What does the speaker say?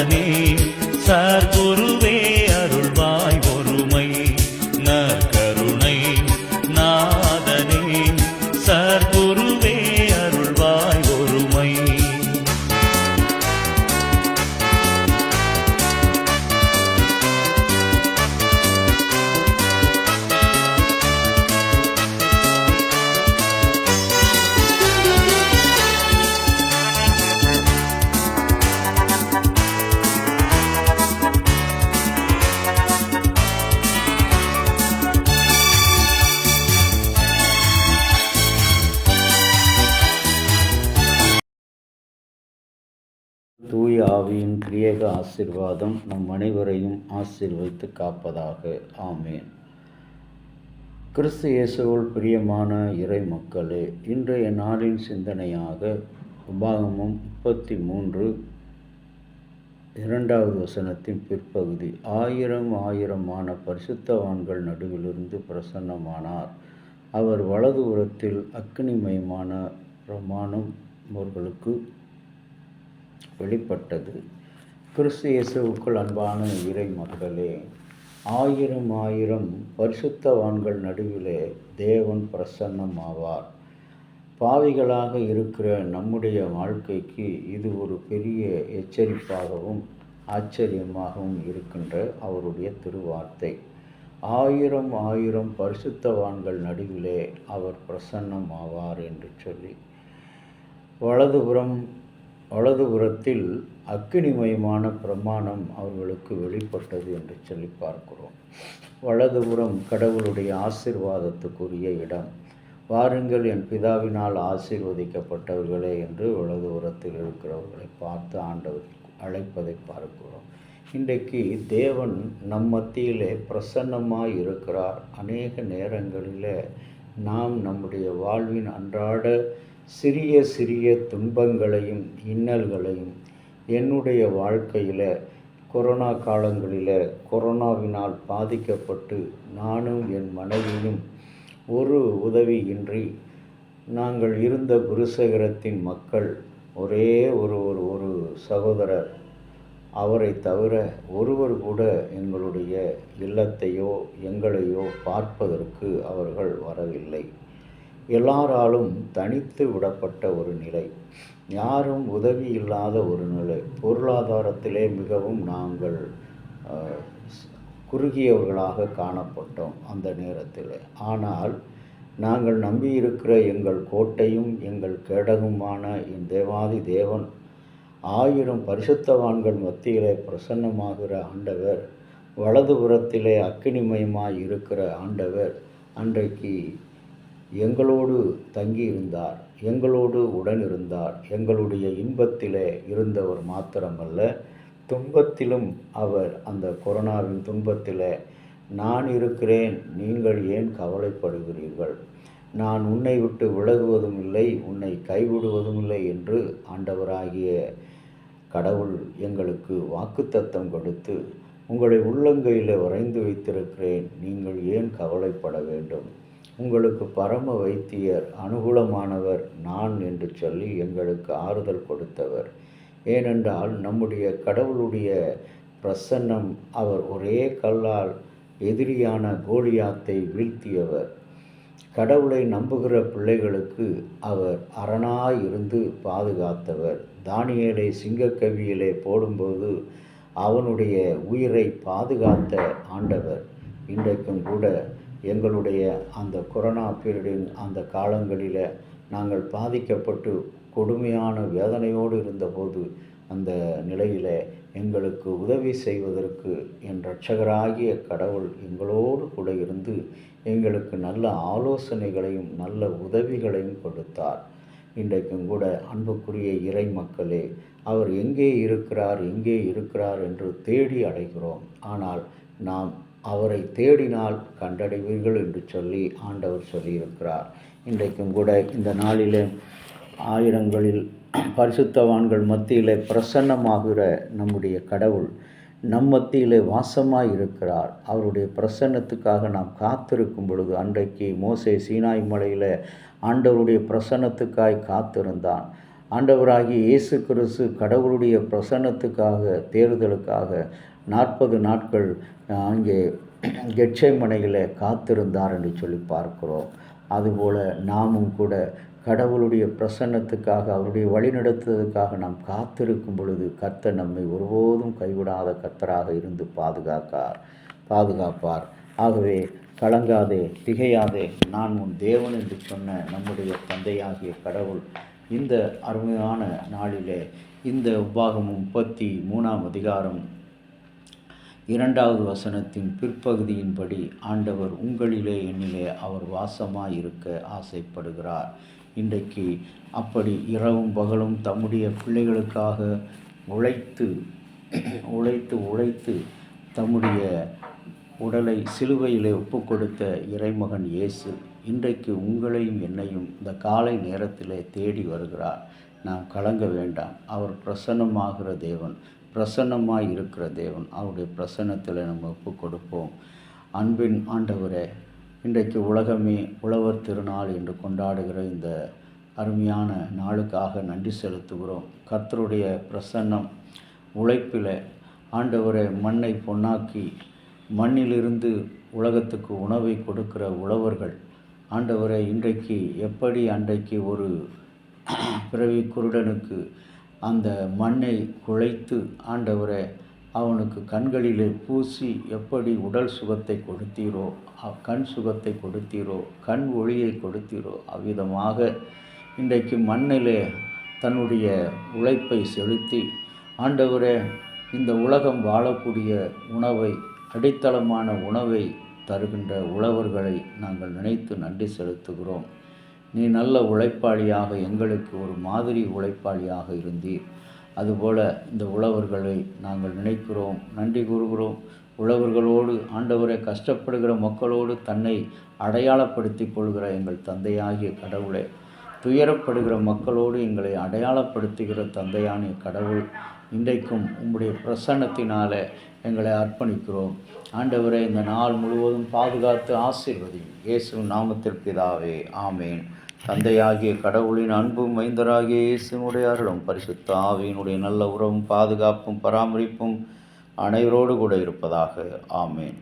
நாதனே சர்க்குருவே அருள்வாய் ஒருமை நற்கருணை நாதனே சர்க்குருவே அருள்வாய் ஒருமை. தூய ஆவியின் கிரியேக ஆசீர்வாதம் நம் அனைவரையும் ஆசீர்வதித்து காப்பதாக. ஆமேன். கிறிஸ்து இயேசுவுள் பிரியமான இறை மக்களே, இன்றைய நாளின் சிந்தனையாக உபாகமம் 33:2 வசனத்தின் பிற்பகுதி. 1000 பரிசுத்தவான்கள் நடுவிலிருந்து பிரசன்னமானார். அவர் வலது புறத்தில் அக்கினிமயமான பிரமாணம் அவர்களுக்கு வெளிப்பட்டது. கிறிஸ்து இயேசுவுக்குள் அன்பான இறை மக்களே, 1000 பரிசுத்தவான்கள் நடுவிலே தேவன் பிரசன்னமாவார். பாவிகளாக இருக்கிற நம்முடைய வாழ்க்கைக்கு இது ஒரு பெரிய எச்சரிப்பாகவும் ஆச்சரியமாகவும் இருக்கின்ற அவருடைய திருவார்த்தை. 1000 பரிசுத்தவான்கள் நடுவிலே அவர் பிரசன்னமாவார் என்று சொல்லி, வலதுபுறத்தில் அக்கினிமயமான பிரமாணம் அவர்களுக்கு வெளிப்பட்டது என்று சொல்லி பார்க்கிறோம். வலதுபுறம் கடவுளுடைய ஆசீர்வாதத்துக்குரிய இடம். வாருங்கள் என் பிதாவினால் ஆசீர்வதிக்கப்பட்டவர்களே என்று வலதுபுறத்தில் இருக்கிறவர்களை பார்த்து ஆண்டவர் அழைப்பதை பார்க்கிறோம். இன்றைக்கு தேவன் நம் மத்தியிலே பிரசன்னமாய் இருக்கிறார். அநேக நேரங்களில் நாம் நம்முடைய வாழ்வின் அன்றாட சிறிய துன்பங்களையும் இன்னல்களையும், என்னுடைய வாழ்க்கையில் கொரோனா காலங்களில் கொரோனாவினால் பாதிக்கப்பட்டு நானும் என் மனைவியும் ஒரு உதவியின்றி நாங்கள் இருந்த குருசேகரத்தின் மக்கள் ஒரே ஒரு சகோதரர், அவரை தவிர ஒருவர் கூட எங்களுடைய இல்லத்தையோ எங்களையோ பார்ப்பதற்கு அவர்கள் வரவில்லை. எல்லாராலும் தனித்து விடப்பட்ட ஒரு நிலை, யாரும் உதவி இல்லாத ஒரு நிலை. பொருளாதாரத்திலே மிகவும் நாங்கள் குறுகியவர்களாக காணப்பட்டோம் அந்த நேரத்தில். ஆனால் நாங்கள் நம்பியிருக்கிற எங்கள் கோட்டையும் எங்கள் கேடகமுமான என் தேவாதி தேவன் 1000 பரிசுத்தவான்கள் மத்தியிலே பிரசன்னமாகிற ஆண்டவர், வலதுபுறத்திலே அக்கினிமயமாய் இருக்கிற ஆண்டவர் அன்றைக்கு எங்களோடு தங்கியிருந்தார், எங்களோடு உடனிருந்தார். எங்களுடைய இன்பத்திலே இருந்தவர் மாத்திரமல்ல, துன்பத்திலும் அவர், அந்த கொரோனாவின் துன்பத்தில் நான் இருக்கிறேன், நீங்கள் ஏன் கவலைப்படுகிறீர்கள், நான் உன்னை விட்டு விலகுவதும் இல்லை, உன்னை கைவிடுவதும் இல்லை என்று ஆண்டவராகிய கடவுள் எங்களுக்கு வாக்குத்தத்தம் கொடுத்து, உங்களை உள்ளங்கையில் வரைந்து வைத்திருக்கிறேன், நீங்கள் ஏன் கவலைப்பட வேண்டும், உங்களுக்கு பரம வைத்தியர் அனுகூலமானவர் நான் என்று சொல்லி எங்களுக்கு ஆறுதல் கொடுத்தவர். ஏனென்றால் நம்முடைய கடவுளுடைய பிரசன்னம், அவர் ஒரே கல்லால் எதிரியான கோலியாத்தை வீழ்த்தியவர். கடவுளை நம்புகிற பிள்ளைகளுக்கு அவர் அரணாய் இருந்து பாதுகாத்தவர். தானியேலை சிங்கக்கவியிலே போடும்போது அவனுடைய உயிரை பாதுகாத்த ஆண்டவர். இன்றைக்கும் கூட எங்களுடைய அந்த கொரோனா பீரியடின் அந்த காலங்களில் நாங்கள் பாதிக்கப்பட்டு கொடுமையான வேதனையோடு இருந்தபோது, அந்த நிலையில் எங்களுக்கு உதவி செய்வதற்கு என் இரட்சகராகிய கடவுள் எங்களோடு கூட இருந்து எங்களுக்கு நல்ல ஆலோசனைகளையும் நல்ல உதவிகளையும் கொடுத்தார். இன்றைக்கும் கூட அன்புக்குரிய இறை மக்களே, அவர் எங்கே இருக்கிறார் என்று தேடி அடைகிறோம். ஆனால் நாம் அவரை தேடினால் கண்டடைவீர்கள் என்று சொல்லி ஆண்டவர் சொல்லியிருக்கிறார். இன்றைக்கும் கூட இந்த நாளிலே ஆயிரங்களில் பரிசுத்தவான்கள் மத்தியிலே பிரசன்னமாகிற நம்முடைய கடவுள் நம் மத்தியிலே வாசமாய் இருக்கிறார். அவருடைய பிரசன்னத்துக்காக நாம் காத்திருக்கும் பொழுது, அன்றைக்கு மோசே சீனாய் மலையில் ஆண்டவருடைய பிரசன்னத்துக்காய் காத்திருந்தான். ஆண்டவராகிய இயேசு கிறிஸ்து கடவுளுடைய பிரசன்னத்துக்காக தேர்தலுக்காக 40 நாட்கள் அங்கே கெட்சேமனையில் காத்திருந்தார் என்று சொல்லி பார்க்கிறோம். அதுபோல் நாமும் கூட கடவுளுடைய பிரசன்னத்துக்காக அவருடைய வழிநடத்துவதற்காக நாம் காத்திருக்கும் பொழுது கர்த்தர் நம்மை ஒருபோதும் கைவிடாத கர்த்தராக இருந்து பாதுகாப்பார். ஆகவே கலங்காதே, திகையாதே, நான் உன் தேவன் என்று சொன்ன நம்முடைய தந்தையாகிய கடவுள் இந்த அருமையான நாளிலே இந்த உபாகமம் 33ஆம் அதிகாரம் 2வது வசனத்தின் பிற்பகுதியின்படி ஆண்டவர் உங்களிலே என்னிலே அவர் வாசமாயிருக்க ஆசைப்படுகிறார். இன்றைக்கு அப்படி இரவும் பகலும் தம்முடைய பிள்ளைகளுக்காக உழைத்து தம்முடைய உடலை சிலுவையிலே ஒப்புக்கொடுத்த இறைமகன் இயேசு இன்றைக்கு உங்களையும் என்னையும் இந்த காலை நேரத்திலே தேடி வருகிறார். நாம் கலங்க வேண்டாம். அவர் பிரசன்னமாகிற தேவன், பிரசன்னமாய் இருக்கிற தேவன். அவருடைய பிரசன்னத்தில் நம்ம ஒப்பு கொடுப்போம். அன்பின் ஆண்டவரே, இன்றைக்கு உலகமே உழவர் திருநாள் என்று கொண்டாடுகிற இந்த அருமையான நாளுக்காக நன்றி செலுத்துகிறோம். கர்த்தருடைய பிரசன்னம் உழைப்பில் ஆண்டவரே மண்ணை பொன்னாக்கி மண்ணிலிருந்து உலகத்துக்கு உணவை கொடுக்கிற உழவர்கள் ஆண்டவரை இன்றைக்கு எப்படி அன்றைக்கு ஒரு பிறவி குருடனுக்கு அந்த மண்ணை குழைத்து ஆண்டவரை அவனுக்கு கண்களிலே பூசி எப்படி உடல் சுகத்தை கொடுத்தீரோ, கண் சுகத்தை கொடுத்தீரோ, கண் ஒளியை கொடுத்தீரோ, அவ்விதமாக இன்றைக்கு மண்ணிலே தன்னுடைய உழைப்பை செலுத்தி ஆண்டவரே இந்த உலகம் வாழக்கூடிய உணவை, அடித்தளமான உணவை தருகின்ற உழவர்களை நாங்கள் நினைத்து நன்றி செலுத்துகிறோம். நீ நல்ல உழைப்பாளியாக எங்களுக்கு ஒரு மாதிரி உழைப்பாளியாக இருந்தீர். அதுபோல் இந்த உழவர்களை நாங்கள் நினைக்கிறோம், நன்றி கூறுகிறோம். உழவர்களோடு ஆண்டவரை கஷ்டப்படுகிற மக்களோடு தன்னை அடையாளப்படுத்தி கொள்கிற எங்கள் தந்தையாகிய கடவுளை, துயரப்படுகிற மக்களோடு எங்களை அடையாளப்படுத்துகிற தந்தையான கடவுள், இன்றைக்கும் உம்முடைய பிரசன்னத்தினால எங்களை அர்ப்பணிக்கிறோம். ஆண்டவரை இந்த நாள் முழுவதும் பாதுகாத்து ஆசீர்வதியும். இயேசுவின் நாமத்தில் பிதாவே, ஆமேன். தந்தையாகிய கடவுளின் அன்பும் மைந்தராகிய இயேசுவினுடைய அருளும் பரிசுத்த ஆவியினுடைய நல்ல உறவும் பாதுகாப்பும் பராமரிப்பும் அனைவரோடு கூட இருப்பதாக. ஆமேன்.